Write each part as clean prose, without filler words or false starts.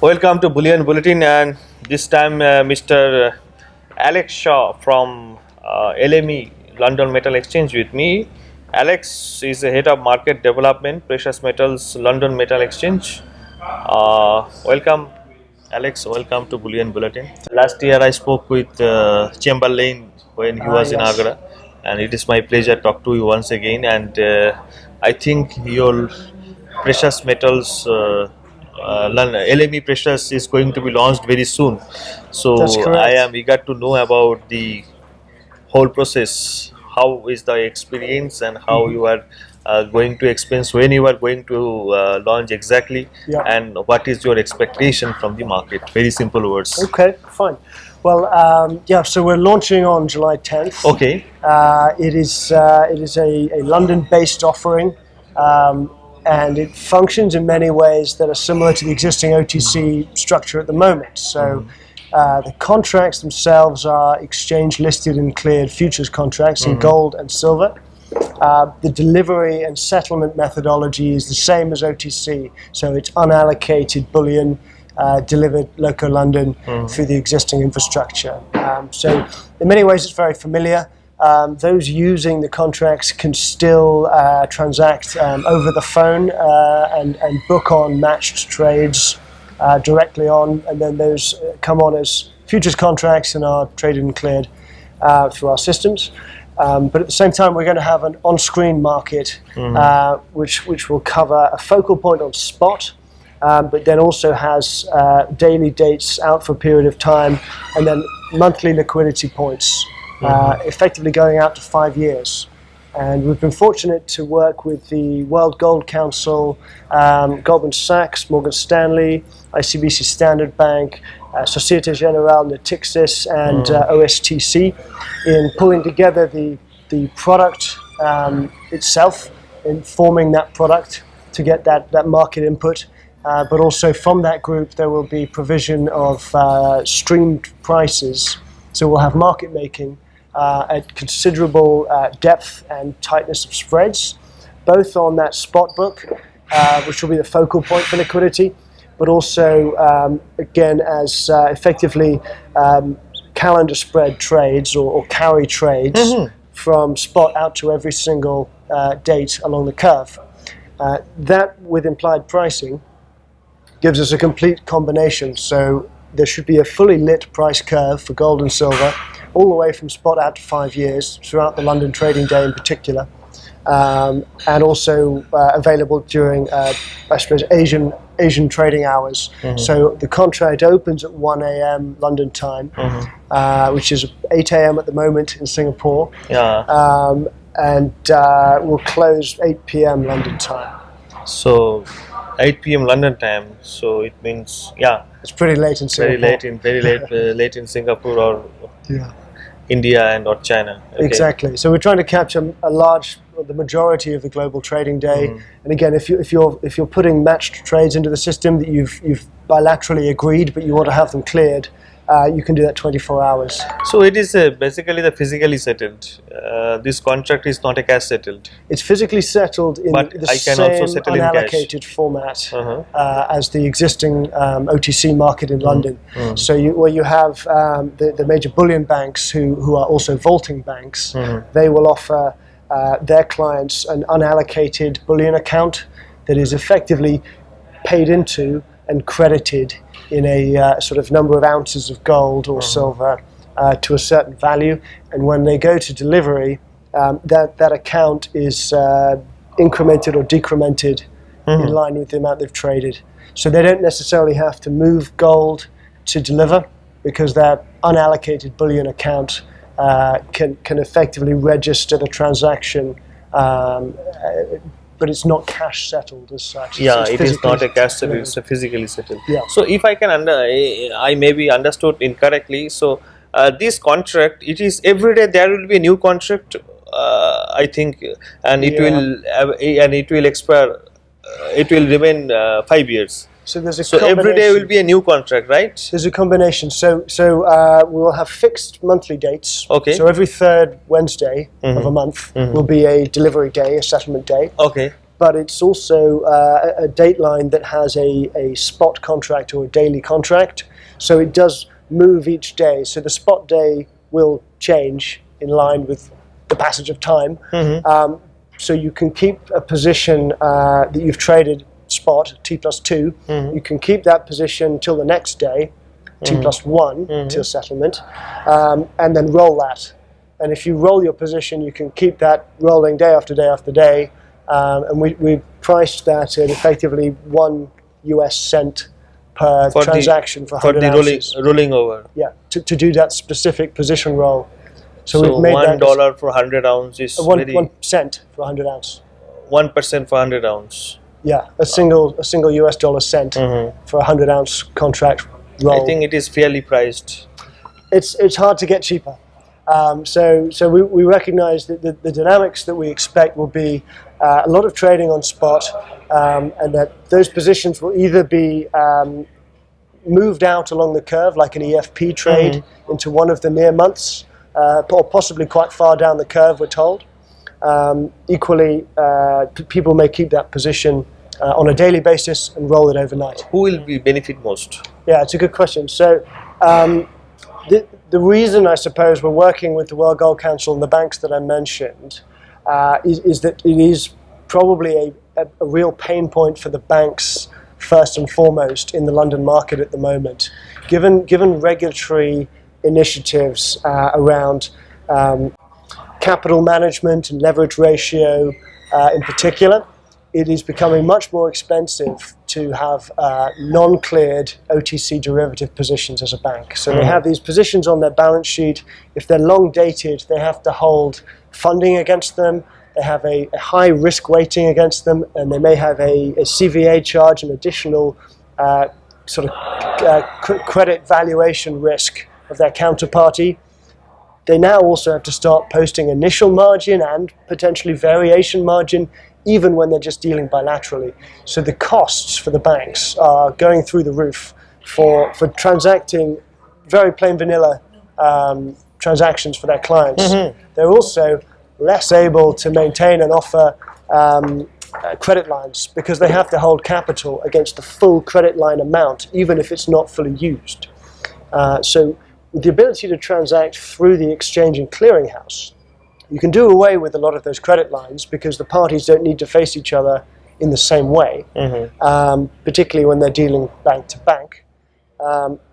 Welcome to Bullion Bulletin, and this time Mr. Alex Shaw from LME London Metal Exchange with me. Alex is the head of market development, precious metals, London Metal Exchange. Welcome, Alex. Welcome to Bullion Bulletin. Last year I spoke with Chamberlain when he was in Yes. Agra, and it is my pleasure to talk to you once again. And I think your precious metals. LME Precious is going to be launched very soon, That's so I correct. am eager to know about the whole process. How is the experience, and how you are going to experience when you are going to launch exactly, Yeah. and what is your expectation from the market? Very simple words. Okay, fine. Well, so we're launching on July 10th. Okay. It is a London-based offering, and it functions in many ways that are similar to the existing OTC structure at the moment. So the contracts themselves are exchange listed and cleared futures contracts in gold and silver. The delivery and settlement methodology is the same as OTC, so it's unallocated bullion delivered local London through the existing infrastructure. So in many ways it's very familiar. Those using the contracts can still transact over the phone and book on matched trades directly on, and then those come on as futures contracts and are traded and cleared through our systems. But at the same time, we're going to have an on-screen market, which will cover a focal point on spot, but then also has daily dates out for a period of time, and then monthly liquidity points, effectively going out to 5 years. And we've been fortunate to work with the World Gold Council, Goldman Sachs, Morgan Stanley, ICBC Standard Bank, Societe Generale, Natixis, and OSTC in pulling together the product itself, in forming that product to get that market input. But also from that group there will be provision of streamed prices. So we'll have market making at considerable depth and tightness of spreads, both on that spot book, which will be the focal point for liquidity, but also again as effectively calendar spread trades or carry trades from spot out to every single date along the curve. That, with implied pricing, gives us a complete combination. So there should be a fully lit price curve for gold and silver, all the way from spot out to 5 years throughout the London trading day in particular, and also available during, I suppose, Asian trading hours. So the contract opens at 1 a.m. London time, which is 8 a.m. at the moment in Singapore, and will close 8 p.m. London time. So 8 p.m. London time. So it means it's pretty late in Singapore. late in Singapore or Yeah. India and or China. Okay. Exactly. So we're trying to capture the majority of the global trading day. And again, if you're putting matched trades into the system that you've bilaterally agreed, but you want to have them cleared, you can do that 24 hours. So it is basically the physically settled. This contract is not a cash settled. It's physically settled in But the I can same also settle in cash. unallocated format as the existing OTC market in London. So you have the major bullion banks who are also vaulting banks. They will offer their clients an unallocated bullion account that is effectively paid into and credited in a sort of number of ounces of gold or silver to a certain value, and when they go to delivery, that account is incremented or decremented in line with the amount they've traded. So they don't necessarily have to move gold to deliver, because their unallocated bullion account can effectively register the transaction, but it's not cash settled as such. It is physically not a cash settled, it's a physically settled. Yeah. So if I can I maybe understood incorrectly. So this contract, it is every day there will be a new contract, I think, and it will expire. It will remain 5 years. So there's a So every day will be a new contract, right? There's a combination. So we will have fixed monthly dates. Okay. So every third Wednesday of a month will be a delivery day, a settlement day. Okay. but it's also a date line that has a spot contract or a daily contract. So it does move each day. So the spot day will change in line with the passage of time. So you can keep a position that you've traded spot, T+2. You can keep that position till the next day, T+1 till settlement, and then roll that. And if you roll your position, you can keep that rolling day after day after day. And we priced that at effectively 1 US cent per transaction for 100 ounces. Rolling over. Yeah, to do that specific position roll. So we've made $1 for 100 ounce is 1 cent for 100 ounce. 1% for 100 ounce. Yeah, a single US dollar cent for a 100 ounce contract roll. I think it is fairly priced. It's hard to get cheaper. So we recognise that the dynamics that we expect will be a lot of trading on spot, and that those positions will either be moved out along the curve, like an EFP trade, into one of the near months, or possibly quite far down the curve, we're told. Equally, people may keep that position on a daily basis and roll it overnight. Who will be benefit most? Yeah, it's a good question. So the reason, I suppose, we're working with the World Gold Council and the banks that I mentioned is that it is probably a real pain point for the banks first and foremost in the London market at the moment. Given regulatory initiatives around capital management and leverage ratio in particular, it is becoming much more expensive to have non-cleared OTC derivative positions as a bank. So they have these positions on their balance sheet. If they're long dated, they have to hold funding against them. They have a high risk weighting against them, and they may have a CVA charge, an additional credit valuation risk of their counterparty. They now also have to start posting initial margin and potentially variation margin, even when they're just dealing bilaterally. So the costs for the banks are going through the roof for transacting very plain vanilla transactions for their clients. They're also less able to maintain and offer credit lines because they have to hold capital against the full credit line amount, even if it's not fully used. So with the ability to transact through the exchange and clearinghouse, you can do away with a lot of those credit lines because the parties don't need to face each other in the same way, particularly when they're dealing bank to bank.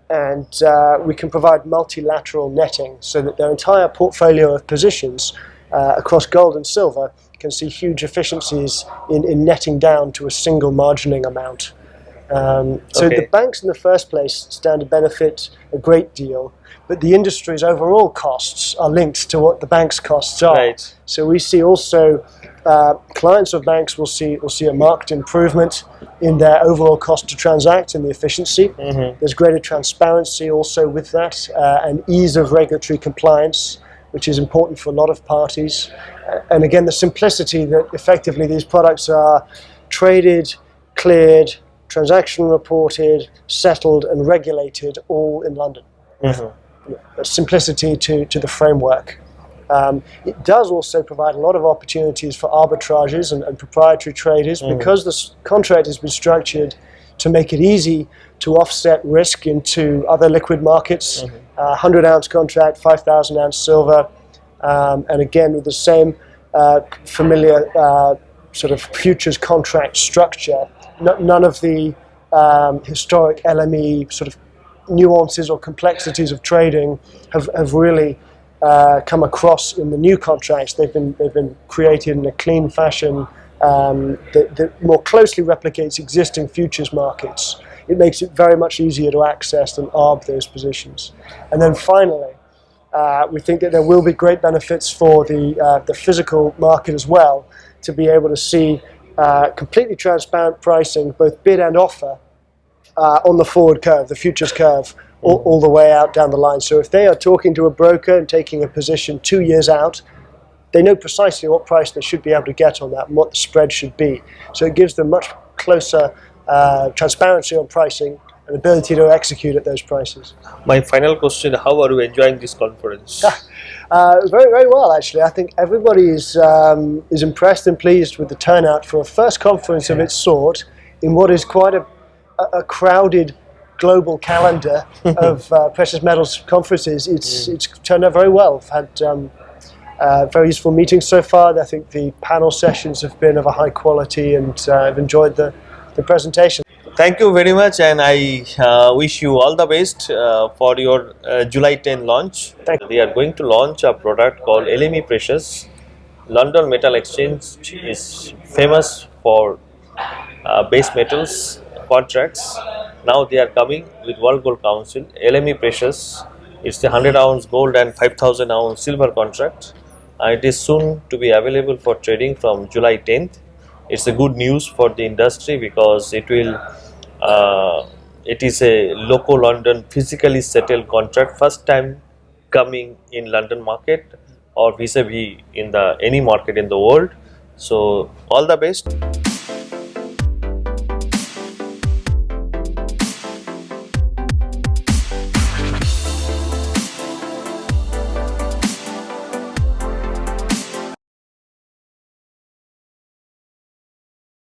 And we can provide multilateral netting so that their entire portfolio of positions across gold and silver can see huge efficiencies in netting down to a single margining amount. So the banks in the first place stand to benefit a great deal, but the industry's overall costs are linked to what the bank's costs are. Right. So we see also clients of banks will see a marked improvement in their overall cost to transact and the efficiency. There's greater transparency also with that, and ease of regulatory compliance, which is important for a lot of parties. And again, the simplicity that effectively these products are traded, cleared, transaction reported, settled and regulated all in London. Simplicity to the framework. It does also provide a lot of opportunities for arbitrages and proprietary traders because this contract has been structured to make it easy to offset risk into other liquid markets. 100 ounce contract, 5,000 ounce silver, and again with the same familiar sort of futures contract structure. None of the historic LME sort of nuances or complexities of trading have really come across in the new contracts. They've been created in a clean fashion that more closely replicates existing futures markets. It makes it very much easier to access and arb those positions. And then finally, we think that there will be great benefits for the physical market as well, to be able to see completely transparent pricing, both bid and offer, on the forward curve, the futures curve, all the way out down the line. So if they are talking to a broker and taking a position 2 years out, they know precisely what price they should be able to get on that and what the spread should be. So it gives them much closer transparency on pricing and ability to execute at those prices. My final question: how are you enjoying this conference? Very, very well, actually. I think everybody is impressed and pleased with the turnout for a first conference of its sort in what is quite a crowded global calendar of precious metals conferences. It's turned out very well. I've had very useful meetings so far. I think the panel sessions have been of a high quality, and I've enjoyed the presentation. Thank you very much, and I wish you all the best for your July 10 launch. Thank you. They are going to launch a product called LME Precious. London Metal Exchange is famous for base metals contracts. Now they are coming with World Gold Council. LME Precious, it's the 100-ounce gold and 5,000-ounce silver contract. It is soon to be available for trading from July 10th. It's a good news for the industry because it is a local London physically settled contract, first time coming in London market or vis-a-vis in the any market in the world. So all the best.